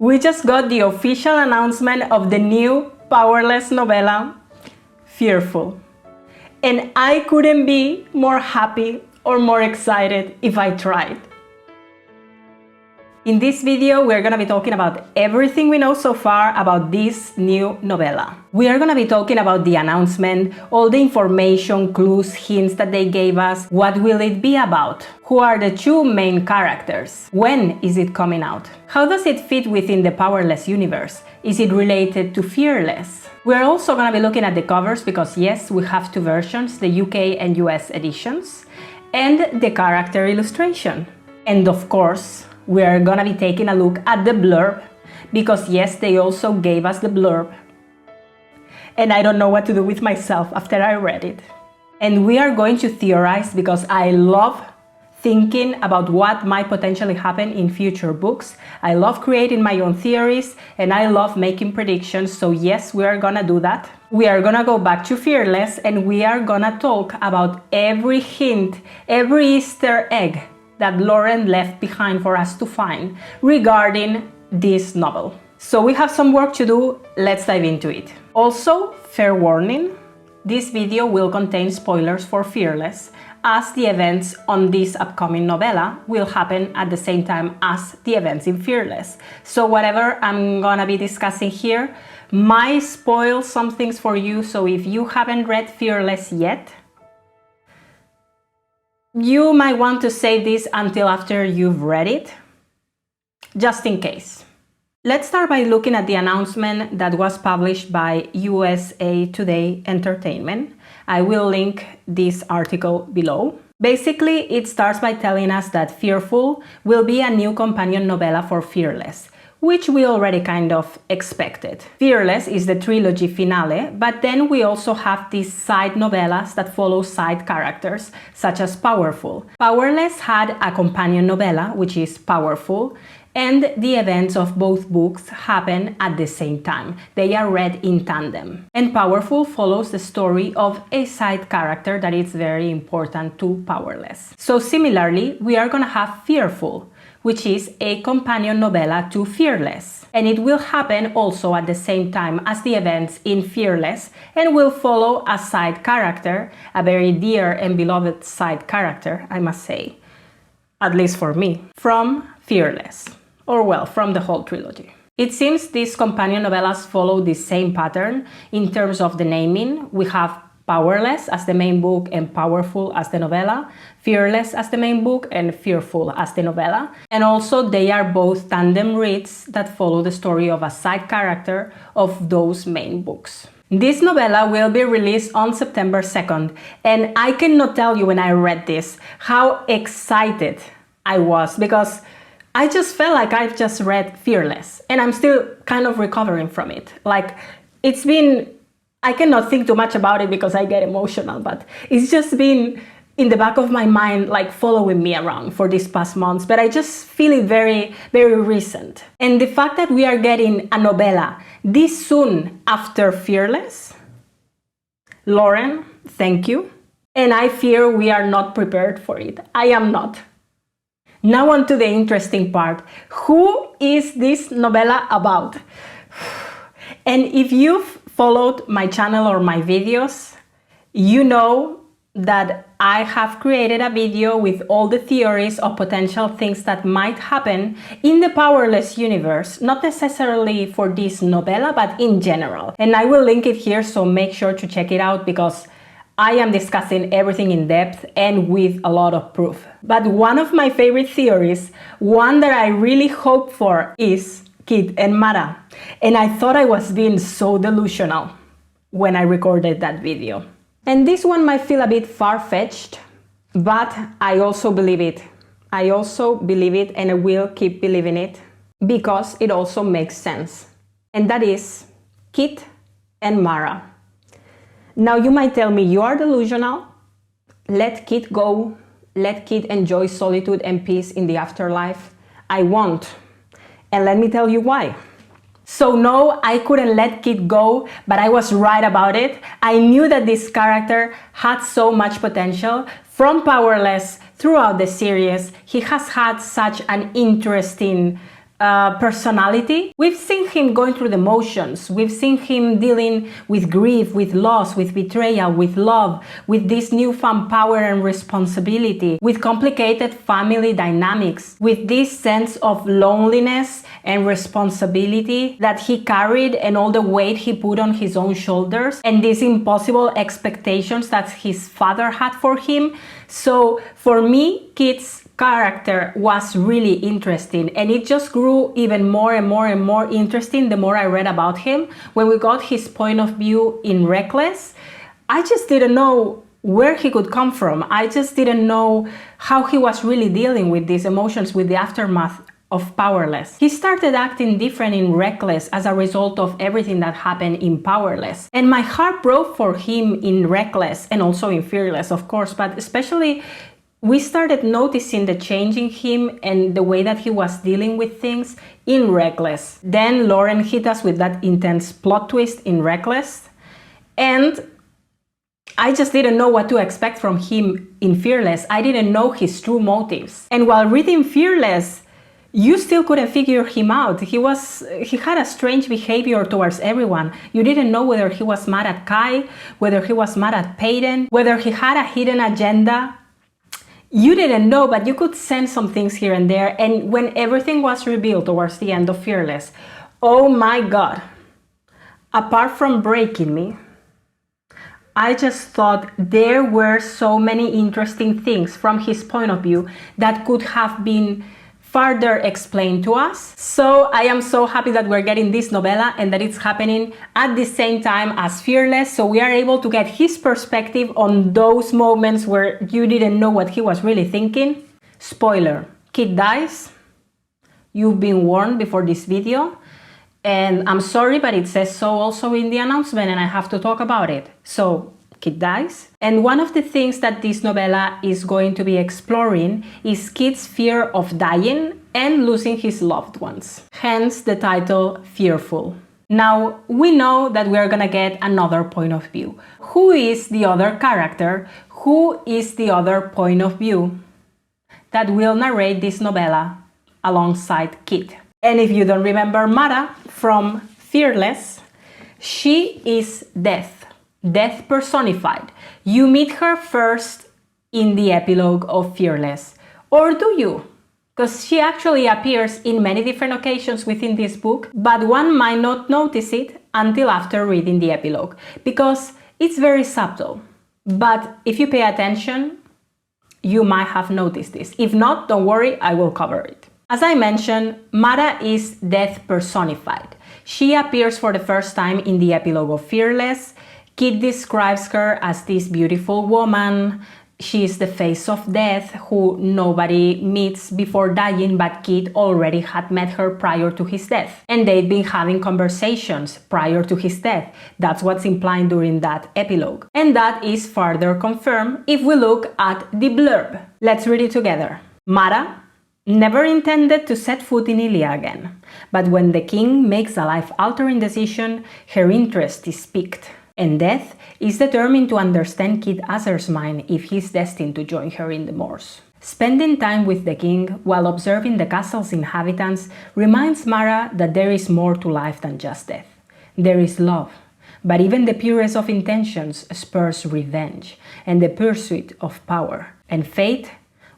We just got the official announcement of the new Powerless novella, Fearful. And I couldn't be more happy or more excited if I tried. In this video, we're gonna be talking about everything we know so far about this new novella. We are gonna be talking about the announcement, all the information, clues, hints that they gave us, what will it be about, who are the two main characters, when is it coming out, how does it fit within the Powerless universe, is it related to Fearless? We're also gonna be looking at the covers because yes, we have two versions, the UK and US editions, and the character illustration. And of course, we are gonna be taking a look at the blurb, because yes, they also gave us the blurb. And I don't know what to do with myself after I read it. And we are going to theorize because I love thinking about what might potentially happen in future books. I love creating my own theories and I love making predictions. So yes, we are gonna do that. We are gonna go back to Fearless and we are gonna talk about every hint, every Easter egg that Lauren left behind for us to find regarding this novel. So we have some work to do, let's dive into it. Also, fair warning, this video will contain spoilers for Fearless, as the events on this upcoming novella will happen at the same time as the events in Fearless. So whatever I'm gonna be discussing here might spoil some things for you, so if you haven't read Fearless yet, you might want to save this until after you've read it, just in case. Let's start by looking at the announcement that was published by USA Today Entertainment. I will link this article below. Basically, it starts by telling us that Fearful will be a new companion novella for Fearless, which we already kind of expected. Fearless is the trilogy finale, but then we also have these side novellas that follow side characters, such as Powerful. Powerless had a companion novella, which is Powerful, and the events of both books happen at the same time. They are read in tandem. And Powerful follows the story of a side character that is very important to Powerless. So similarly, we are gonna have Fearful, which is a companion novella to Fearless. And it will happen also at the same time as the events in Fearless and will follow a side character, a very dear and beloved side character, I must say, at least for me, from Fearless, or well, from the whole trilogy. It seems these companion novellas follow the same pattern in terms of the naming. We have Powerless as the main book and Powerful as the novella, Fearless as the main book and Fearful as the novella. And also they are both tandem reads that follow the story of a side character of those main books. This novella will be released on September 2nd, and I cannot tell you when I read this how excited I was, because I just felt like I've just read Fearless and I'm still kind of recovering from it. Like, it's been, I cannot think too much about it because I get emotional, but it's just been in the back of my mind, like following me around for these past months, but I just feel it very, very recent. And the fact that we are getting a novella this soon after Fearless, Lauren, thank you. And I fear we are not prepared for it. I am not. Now on to the interesting part. Who is this novella about? And if you've followed my channel or my videos, you know that I have created a video with all the theories of potential things that might happen in the Powerless universe, not necessarily for this novella, but in general. And I will link it here, so make sure to check it out because I am discussing everything in depth and with a lot of proof. But one of my favorite theories, one that I really hope for, is Kitt and Mara. And I thought I was being so delusional when I recorded that video. And this one might feel a bit far-fetched, but I also believe it. I also believe it and I will keep believing it because it also makes sense. And that is Kitt and Mara. Now you might tell me you are delusional, let Kitt go, let Kitt enjoy solitude and peace in the afterlife. I won't, and let me tell you why. So no, I couldn't let Kitt go, but I was right about it. I knew that this character had so much potential. From Powerless throughout the series, he has had such an interesting personality. We've seen him going through the motions. We've seen him dealing with grief, with loss, with betrayal, with love, with this newfound power and responsibility, with complicated family dynamics, with this sense of loneliness and responsibility that he carried and all the weight he put on his own shoulders, and these impossible expectations that his father had for him. So for me, Kitt's character was really interesting, and it just grew even more and more and more interesting the more I read about him. When we got his point of view in Reckless, I just didn't know where he could come from. I just didn't know how he was really dealing with these emotions, with the aftermath of Powerless. He started acting different in Reckless as a result of everything that happened in Powerless. And my heart broke for him in Reckless and also in Fearless, of course, but especially we started noticing the change in him and the way that he was dealing with things in Reckless. Then Lauren hit us with that intense plot twist in Reckless, and I just didn't know what to expect from him in Fearless. I didn't know his true motives. And while reading Fearless, you still couldn't figure him out. He had a strange behavior towards everyone. You didn't know whether he was mad at Kai, whether he was mad at Peyton, whether he had a hidden agenda. You didn't know, but you could sense some things here and there. And when everything was revealed towards the end of Fearless, oh my God, apart from breaking me, I just thought there were so many interesting things from his point of view that could have been further explained to us. So I am so happy that we're getting this novella and that it's happening at the same time as Fearless, so we are able to get his perspective on those moments where you didn't know what he was really thinking. Spoiler, Kitt dies. You've been warned before this video, and I'm sorry, but it says so also in the announcement and I have to talk about it. So Kitt dies. And one of the things that this novella is going to be exploring is Kitt's fear of dying and losing his loved ones. Hence the title Fearful. Now, we know that we are gonna get another point of view. Who is the other character? Who is the other point of view that will narrate this novella alongside Kitt? And if you don't remember Mara from Fearless, she is death. Death personified. You meet her first in the epilogue of Fearless. Or do you? Because she actually appears in many different occasions within this book, but one might not notice it until after reading the epilogue, because it's very subtle. But if you pay attention, you might have noticed this. If not, don't worry, I will cover it. As I mentioned, Mara is death personified. She appears for the first time in the epilogue of Fearless. Kitt describes her as this beautiful woman. She is the face of death who nobody meets before dying, but Kitt already had met her prior to his death. And they'd been having conversations prior to his death. That's what's implied during that epilogue. And that is further confirmed if we look at the blurb. Let's read it together. Mara never intended to set foot in Ilia again, but when the king makes a life-altering decision, her interest is piqued. And Death is determined to understand Kitt Azer's mind if he is destined to join her in the moors. Spending time with the king while observing the castle's inhabitants reminds Mara that there is more to life than just death. There is love, but even the purest of intentions spurs revenge and the pursuit of power. And fate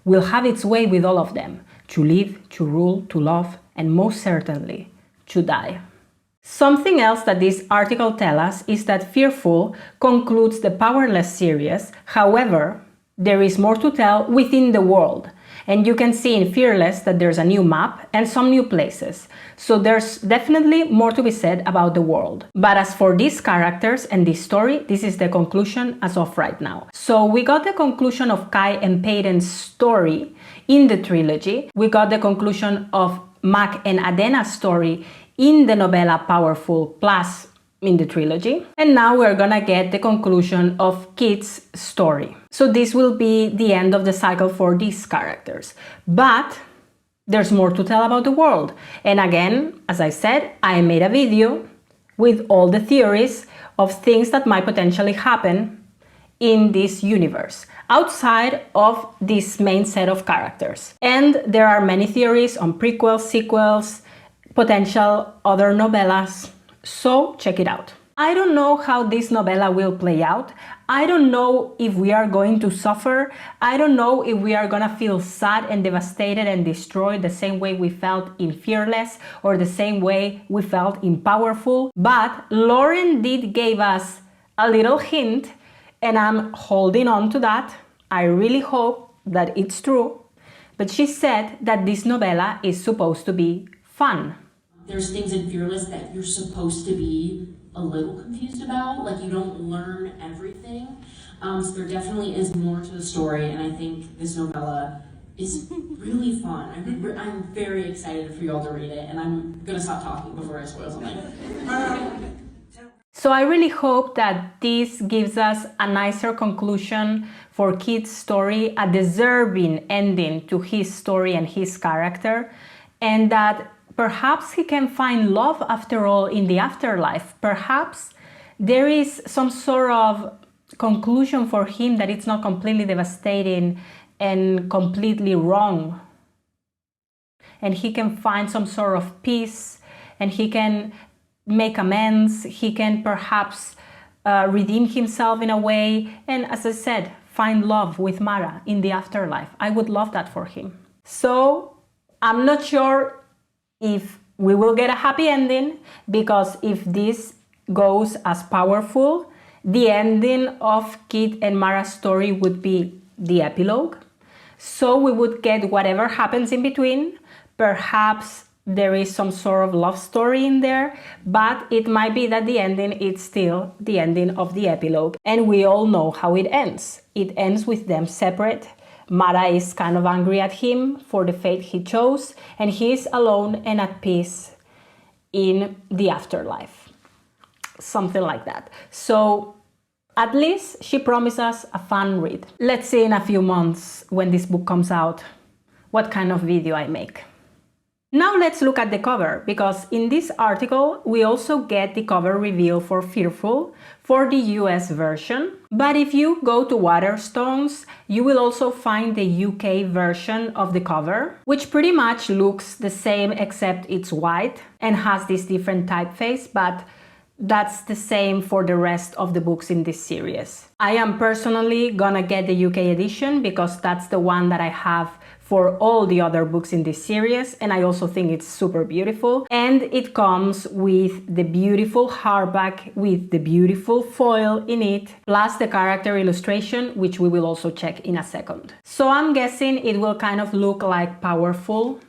will have its way with all of them, to live, to rule, to love, and most certainly, to die. Something else that this article tells us is that Fearful concludes the Powerless series. However, there is more to tell within the world. And you can see in Fearless that there's a new map and some new places. So there's definitely more to be said about the world. But as for these characters and this story, this is the conclusion as of right now. So we got the conclusion of Kai and Peyton's story in the trilogy. We got the conclusion of Mac and Adena's story in the novella Powerful Plus in the trilogy. And now we're gonna get the conclusion of Kitt's story. So this will be the end of the cycle for these characters. But there's more to tell about the world. And again, as I said, I made a video with all the theories of things that might potentially happen in this universe, outside of this main set of characters. And there are many theories on prequels, sequels, potential other novellas, so check it out. I don't know how this novella will play out. I don't know if we are going to suffer. I don't know if we are gonna feel sad and devastated and destroyed the same way we felt in Fearless or the same way we felt in Powerful. But Lauren did give us a little hint, and I'm holding on to that. I really hope that it's true. But she said that this novella is supposed to be fun. There's things in Fearless that you're supposed to be a little confused about, like you don't learn everything. So there definitely is more to the story, and I think this novella is really fun. I'm very excited for you all to read it, and I'm gonna stop talking before I spoil something. So I really hope that this gives us a nicer conclusion for Kitt's story, a deserving ending to his story and his character, and that perhaps he can find love after all in the afterlife. Perhaps there is some sort of conclusion for him that it's not completely devastating and completely wrong. And he can find some sort of peace, and he can make amends, he can perhaps redeem himself in a way, and as I said, find love with Mara in the afterlife. I would love that for him. So I'm not sure if we will get a happy ending, because if this goes as Powerful, the ending of Kitt and Mara's story would be the epilogue. So we would get whatever happens in between. Perhaps there is some sort of love story in there, but it might be that the ending is still the ending of the epilogue. And we all know how it ends. It ends with them separate. Mara is kind of angry at him for the fate he chose, and he is alone and at peace in the afterlife. Something like that. So at least she promised us a fun read. Let's see in a few months, when this book comes out, what kind of video I make. Now let's look at the cover, because in this article we also get the cover reveal for Fearful for the US version. But if you go to Waterstones, you will also find the UK version of the cover, which pretty much looks the same except it's white and has this different typeface, but that's the same for the rest of the books in this series. I am personally gonna get the UK edition because that's the one that I have for all the other books in this series, and I also think it's super beautiful. And it comes with the beautiful hardback with the beautiful foil in it, plus the character illustration, which we will also check in a second. So I'm guessing it will kind of look like Powerful,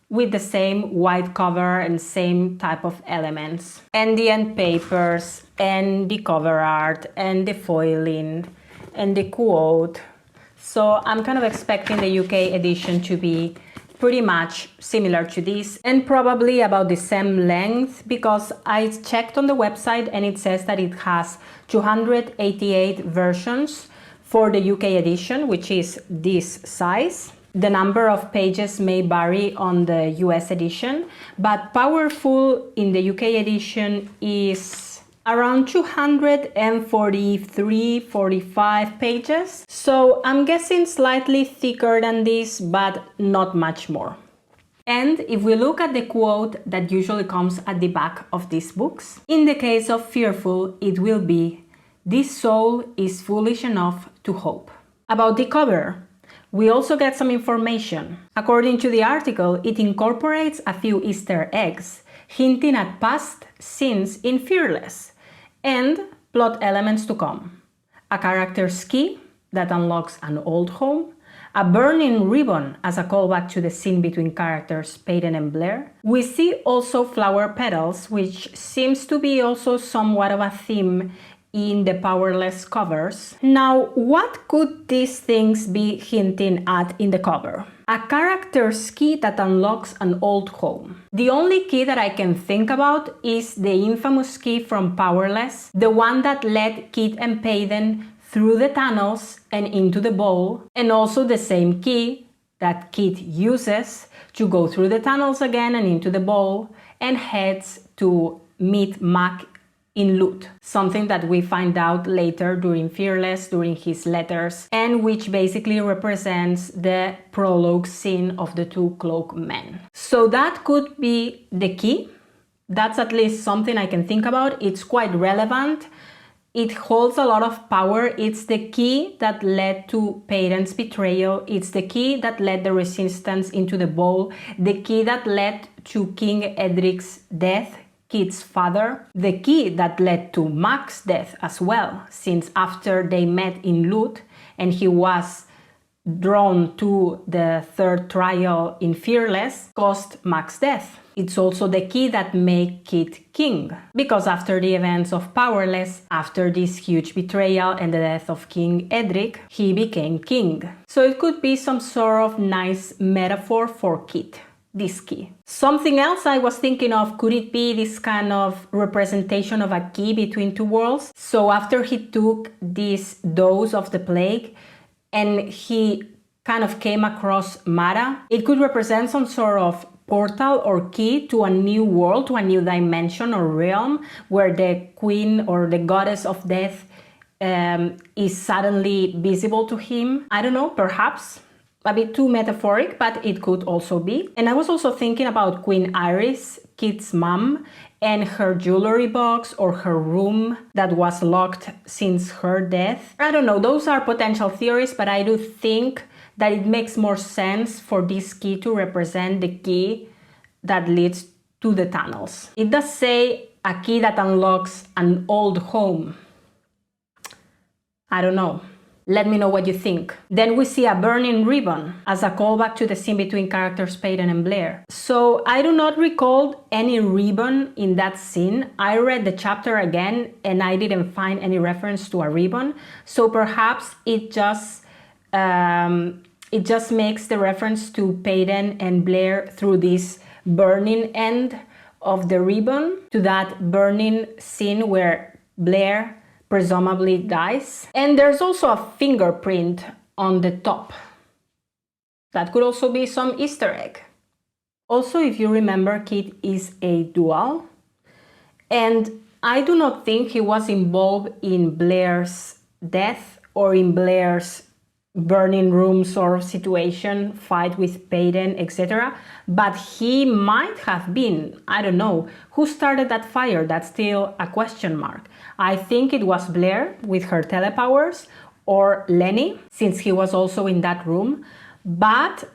with the same white cover and same type of elements. And the end papers, and the cover art, and the foiling, and the quote. So I'm kind of expecting the UK edition to be pretty much similar to this, and probably about the same length, because I checked on the website and it says that it has 288 versions for the UK edition, which is this size. The number of pages may vary on the US edition, but Powerful in the UK edition is around 243-45 pages. So I'm guessing slightly thicker than this, but not much more. And if we look at the quote that usually comes at the back of these books, in the case of Fearful, it will be, "This soul is foolish enough to hope." About the cover, we also get some information. According to the article, it incorporates a few Easter eggs, hinting at past scenes in Fearless, and plot elements to come. A character's key that unlocks an old home, a burning ribbon as a callback to the scene between characters Peyton and Blair. We see also flower petals, which seems to be also somewhat of a theme in the Powerless covers. Now, what could these things be hinting at in the cover? A character's key that unlocks an old home. The only key that I can think about is the infamous key from Powerless, the one that led Kitt and Peyton through the tunnels and into the bowl, and also the same key that Kitt uses to go through the tunnels again and into the bowl, and heads to meet Mac in loot, something that we find out later during Fearless, during his letters, and which basically represents the prologue scene of the two cloak men. So that could be the key. That's at least something I can think about. It's quite relevant. It holds a lot of power. It's the key that led to Peyton's betrayal. It's the key that led the resistance into the ball. The key that led to King Edric's death, Kitt's father. The key that led to Mac's death as well, since after they met in loot and he was drawn to the third trial in Fearless, caused Mac's death. It's also the key that made Kitt king, because after the events of Powerless, after this huge betrayal and the death of King Edric, he became king. So it could be some sort of nice metaphor for Kitt, this key. Something else I was thinking of, could it be this kind of representation of a key between two worlds? So after he took this dose of the plague and he kind of came across Mara, it could represent some sort of portal or key to a new world, to a new dimension or realm, where the queen or the goddess of death is suddenly visible to him. I don't know, perhaps a bit too metaphoric, but it could also be. And I was also thinking about Queen Iris, Kitt's mom, and her jewelry box or her room that was locked since her death. I don't know, those are potential theories, but I do think that it makes more sense for this key to represent the key that leads to the tunnels. It does say a key that unlocks an old home. I don't know. Let me know what you think. Then we see a burning ribbon as a callback to the scene between characters Peyton and Blair. So I do not recall any ribbon in that scene. I read the chapter again and I didn't find any reference to a ribbon. So perhaps it just makes the reference to Peyton and Blair through this burning end of the ribbon, to that burning scene where Blair presumably dies. And there's also a fingerprint on the top. That could also be some Easter egg. Also, if you remember, Kitt is a dual, and I do not think he was involved in Blair's death or in Blair's burning room sort of situation, fight with Peyton, etc. But he might have been. I don't know. Who started that fire? That's still a question mark. I think it was Blair with her telepowers, or Lenny, since he was also in that room. But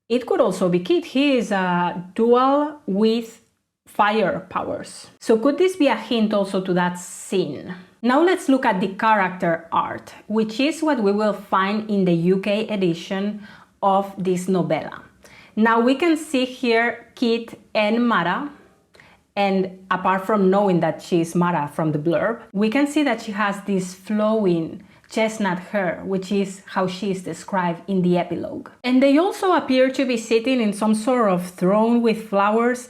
it could also be Kitt. He is a dual with fire powers. So could this be a hint also to that scene? Now let's look at the character art, which is what we will find in the UK edition of this novella. Now we can see here Kitt and Mara, and apart from knowing that she is Mara from the blurb, we can see that she has this flowing chestnut hair, which is how she is described in the epilogue. And they also appear to be sitting in some sort of throne with flowers.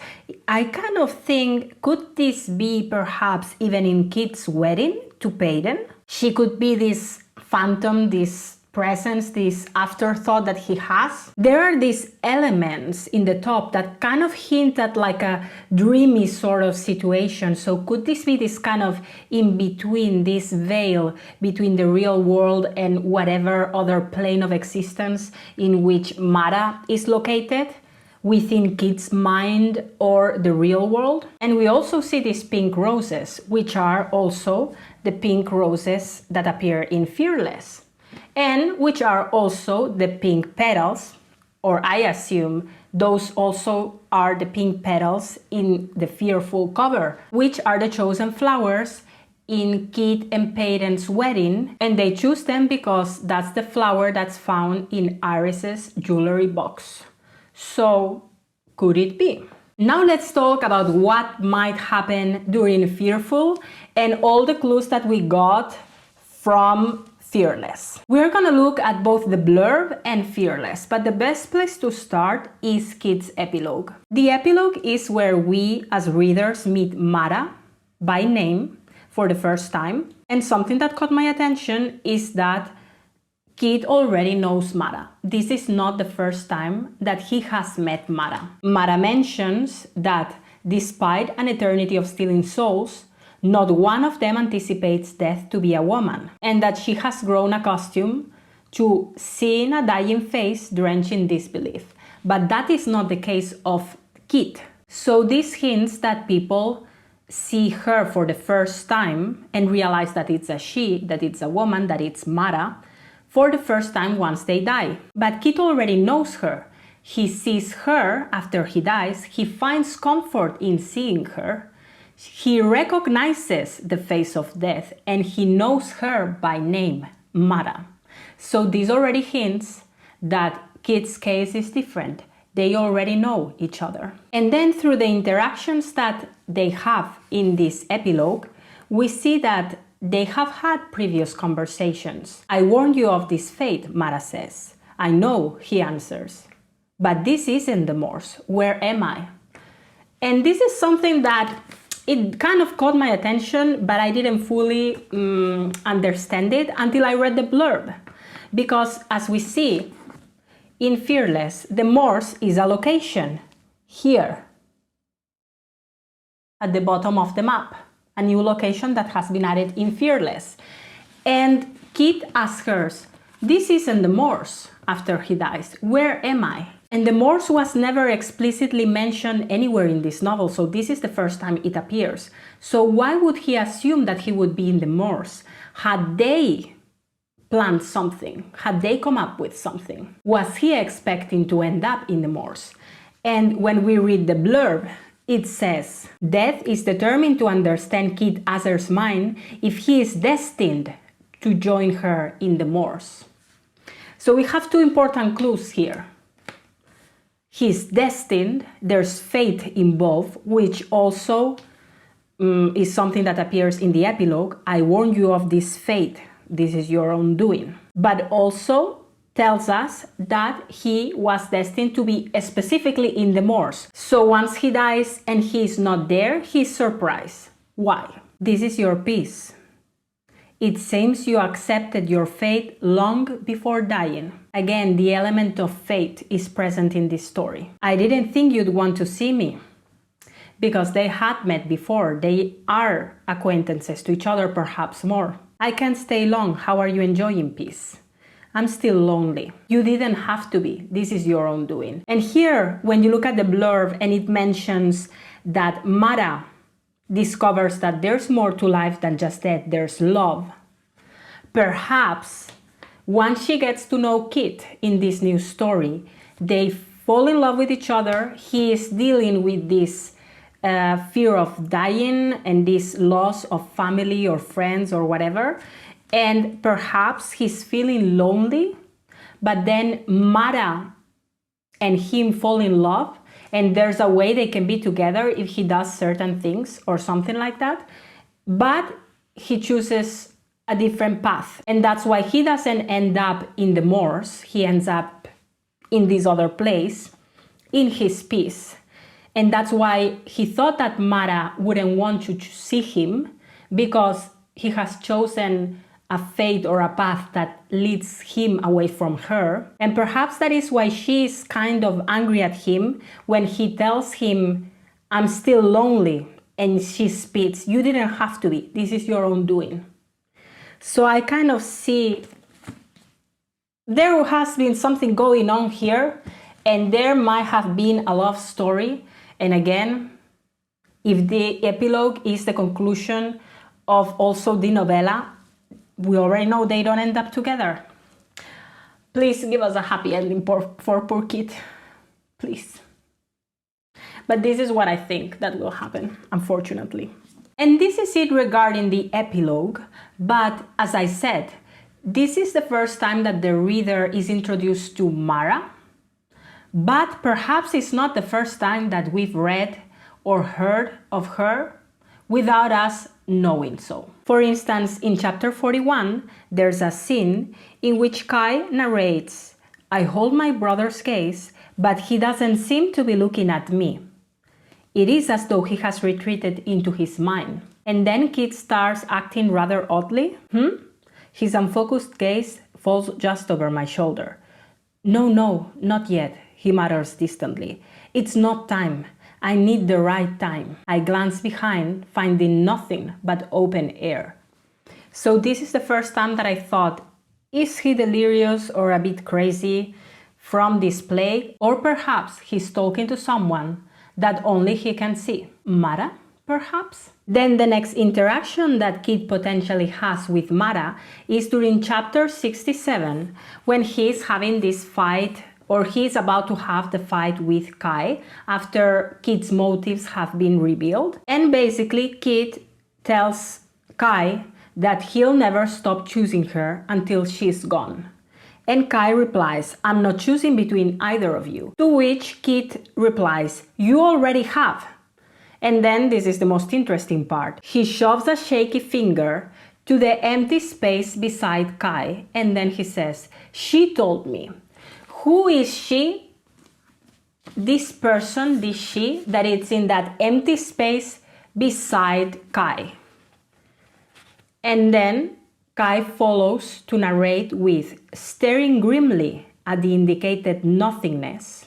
I kind of think, could this be perhaps even in Kitt's wedding to Peyton? She could be this phantom, this presence, this afterthought that he has. There are these elements in the top that kind of hint at like a dreamy sort of situation. So could this be this kind of in between, this veil between the real world and whatever other plane of existence in which Mara is located, within Kitt's mind or the real world? And we also see these pink roses, which are also the pink roses that appear in Fearless, and which are also the pink petals, or I assume those also are the pink petals in the Fearful cover, which are the chosen flowers in Kitt and Peyton's wedding, and they choose them because that's the flower that's found in Iris's jewelry box. So could it be? Now let's talk about what might happen during Fearful and all the clues that we got from Fearless. We're gonna look at both the blurb and Fearless, but the best place to start is Kitt's epilogue. The epilogue is where we as readers meet Mara by name for the first time, and something that caught my attention is that Kitt already knows Mara. This is not the first time that he has met Mara. Mara mentions that despite an eternity of stealing souls, Not one of them anticipates death to be a woman, and that she has grown accustomed to seeing a dying face drenched in disbelief. But that is not the case of Kitt. So this hints that people see her for the first time and realize that it's a she, that it's a woman, that it's Mara, for the first time once they die. But Kitt already knows her. He sees her after he dies. He finds comfort in seeing her. He recognizes the face of death and he knows her by name, Mara. So this already hints that Kitt's case is different. They already know each other. And then through the interactions that they have in this epilogue, we see that they have had previous conversations. I warned you of this fate, Mara says. I know, he answers. But this isn't the Morse. Where am I? And this is something that it kind of caught my attention, but I didn't fully understand it until I read the blurb. Because as we see in Fearless, the Morse is a location here at the bottom of the map, a new location that has been added in Fearless. And Kitt asks her, this isn't the Morse after he dies. Where am I? And the Morse was never explicitly mentioned anywhere in this novel, so this is the first time it appears. So why would he assume that he would be in the Morse? Had they planned something? Had they come up with something? Was he expecting to end up in the Morse? And when we read the blurb, it says, Death is determined to understand Kitt Azer's mind if he is destined to join her in the Morse. So we have two important clues here. He's destined, there's fate involved, which also is something that appears in the epilogue. I warn you of this fate. This is your own doing. But also tells us that he was destined to be specifically in the Morse. So once he dies and he's not there, he's surprised. Why? This is your piece. It seems you accepted your fate long before dying. Again, the element of fate is present in this story. I didn't think you'd want to see me, because they had met before. They are acquaintances to each other, perhaps more. I can't stay long. How are you enjoying peace? I'm still lonely. You didn't have to be. This is your own doing. And here, when you look at the blurb and it mentions that Mara discovers that there's more to life than just death, there's love. Perhaps once she gets to know Kitt in this new story, they fall in love with each other. He is dealing with this fear of dying and this loss of family or friends or whatever. And perhaps he's feeling lonely, but then Mara and him fall in love, and there's a way they can be together if he does certain things or something like that. But he chooses a different path, and that's why he doesn't end up in the Morse. He ends up in this other place, in his peace. And that's why he thought that Mara wouldn't want to see him, because he has chosen a fate or a path that leads him away from her. And perhaps that is why she's kind of angry at him when he tells him, I'm still lonely, and she spits, you didn't have to be, this is your own doing. So I kind of see there has been something going on here, and there might have been a love story. And again, if the epilogue is the conclusion of also the novella, we already know they don't end up together. Please give us a happy ending for poor Kitt, please. But this is what I think that will happen, unfortunately. And this is it regarding the epilogue, but as I said, this is the first time that the reader is introduced to Mara, but perhaps it's not the first time that we've read or heard of her without us knowing so. For instance, in chapter 41, there's a scene in which Kai narrates, I hold my brother's gaze, but he doesn't seem to be looking at me. It is as though he has retreated into his mind. And then Kitt starts acting rather oddly. His unfocused gaze falls just over my shoulder. No, not yet, he mutters distantly. It's not time. I need the right time. I glance behind, finding nothing but open air. So this is the first time that I thought, is he delirious or a bit crazy from this play? Or perhaps he's talking to someone that only he can see. Mara, perhaps? Then the next interaction that Kitt potentially has with Mara is during chapter 67, when he's having this fight, or he's about to have the fight with Kai after Kitt's motives have been revealed. And basically Kitt tells Kai that he'll never stop choosing her until she's gone. And Kai replies, I'm not choosing between either of you. To which Kitt replies, you already have. And then this is the most interesting part. He shoves a shaky finger to the empty space beside Kai, and then he says, she told me. Who is she? This person, this she, that it's in that empty space beside Kai. And then Kai follows to narrate with, staring grimly at the indicated nothingness.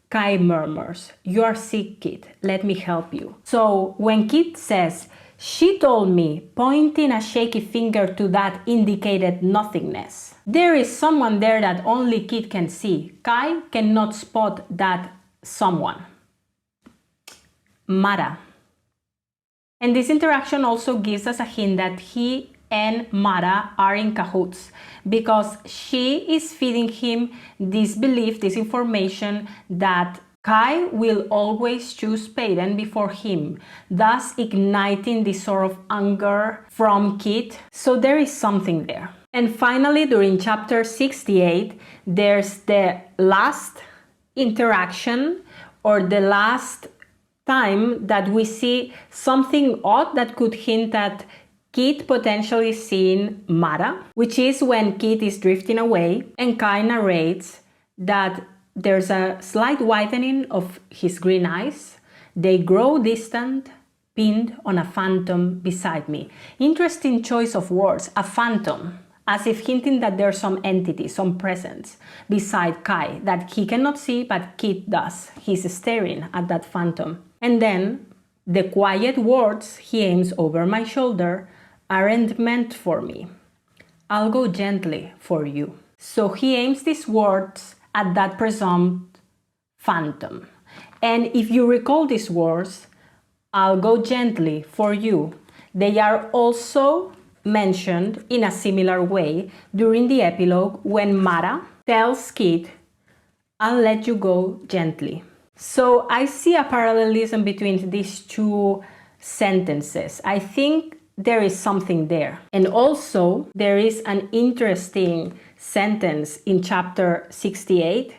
Kai murmurs, you are sick, Kitt, let me help you. So when Kitt says, she told me, pointing a shaky finger to that indicated nothingness, there is someone there that only Kitt can see. Kai cannot spot that someone. Mara. And this interaction also gives us a hint that he and Mara are in cahoots, because she is feeding him this belief, this information that Kai will always choose Peyton before him, thus igniting this sort of anger from Kitt. So there is something there. And finally, during chapter 68, there's the last interaction, or the last time that we see something odd that could hint at Kitt potentially seeing Mara, which is when Kitt is drifting away and Kai narrates that there's a slight widening of his green eyes. They grow distant, pinned on a phantom beside me. Interesting choice of words, a phantom, as if hinting that there's some entity, some presence beside Kai that he cannot see, but Kitt does. He's staring at that phantom. And then the quiet words he aims over my shoulder aren't meant for me. I'll go gently for you. So he aims these words at that presumed phantom. And if you recall these words, I'll go gently for you, they are also mentioned in a similar way during the epilogue when Mara tells Kitt, I'll let you go gently. So I see a parallelism between these two sentences. I think there is something there. And also there is an interesting sentence in chapter 68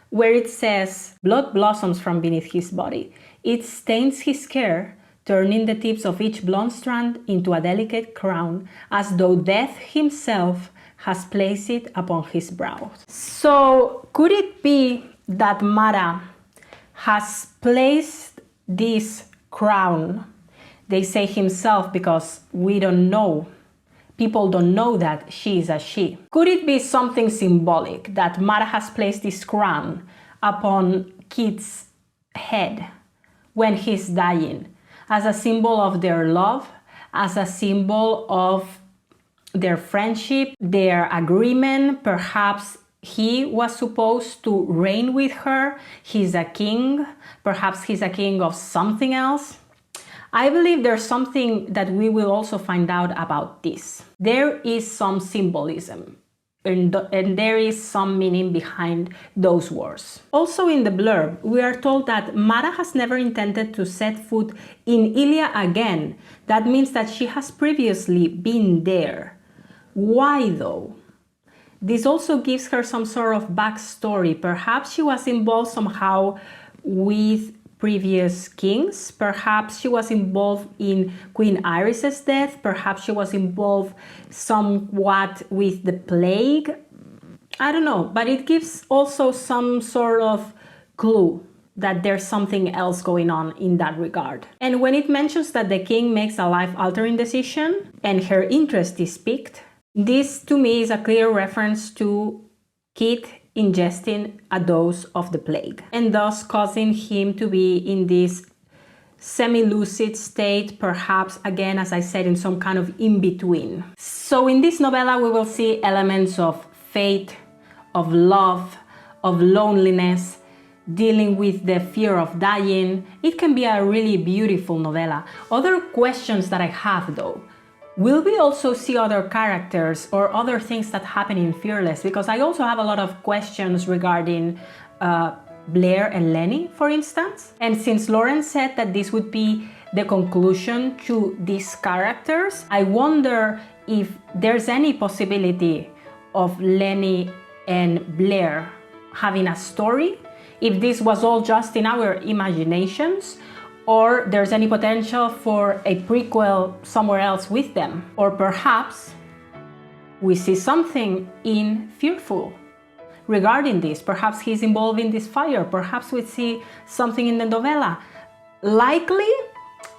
where it says, blood blossoms from beneath his body. It stains his hair, turning the tips of each blonde strand into a delicate crown, as though death himself has placed it upon his brow. So could it be that Mara has placed this crown, they say himself because we don't know, people don't know that she is a she. Could it be something symbolic that Mara has placed this crown upon Kitt's head when he's dying, as a symbol of their love, as a symbol of their friendship, their agreement? Perhaps he was supposed to reign with her. He's a king. Perhaps he's a king of something else. I believe there's something that we will also find out about this. There is some symbolism and there is some meaning behind those words. Also in the blurb, we are told that Mara has never intended to set foot in Ilia again. That means that she has previously been there. Why though? This also gives her some sort of backstory. Perhaps she was involved somehow with previous kings. Perhaps she was involved in Queen Iris's death. Perhaps she was involved somewhat with the plague. I don't know, but it gives also some sort of clue that there's something else going on in that regard. And when it mentions that the king makes a life-altering decision and her interest is piqued, this to me is a clear reference to Kitt ingesting a dose of the plague, and thus causing him to be in this semi-lucid state, perhaps, again, as I said, in some kind of in-between. So in this novella we will see elements of fate, of love, of loneliness, dealing with the fear of dying. It can be a really beautiful novella. Other questions that I have though, will we also see other characters or other things that happen in Fearless? Because I also have a lot of questions regarding Blair and Lenny, for instance. And since Lauren said that this would be the conclusion to these characters, I wonder if there's any possibility of Lenny and Blair having a story, if this was all just in our imaginations, or there's any potential for a prequel somewhere else with them. Or perhaps we see something in Fearful regarding this. Perhaps he's involved in this fire. Perhaps we see something in the novella. Likely,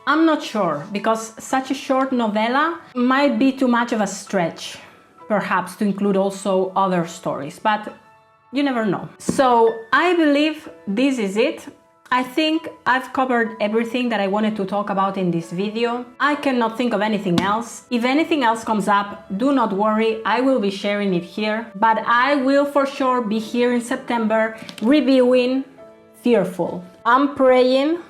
I'm not sure, because such a short novella might be too much of a stretch, perhaps, to include also other stories, but you never know. So I believe this is it. I think I've covered everything that I wanted to talk about in this video. I cannot think of anything else. If anything else comes up, do not worry, I will be sharing it here. But I will for sure be here in September reviewing Fearful. I'm praying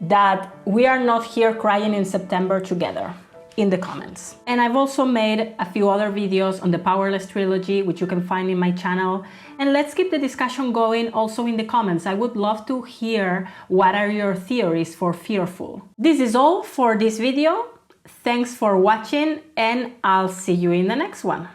that we are not here crying in September together in the comments. And I've also made a few other videos on the Powerless trilogy, which you can find in my channel. And let's keep the discussion going also in the comments. I would love to hear what are your theories for Fearful. This is all for this video. Thanks for watching, and I'll see you in the next one.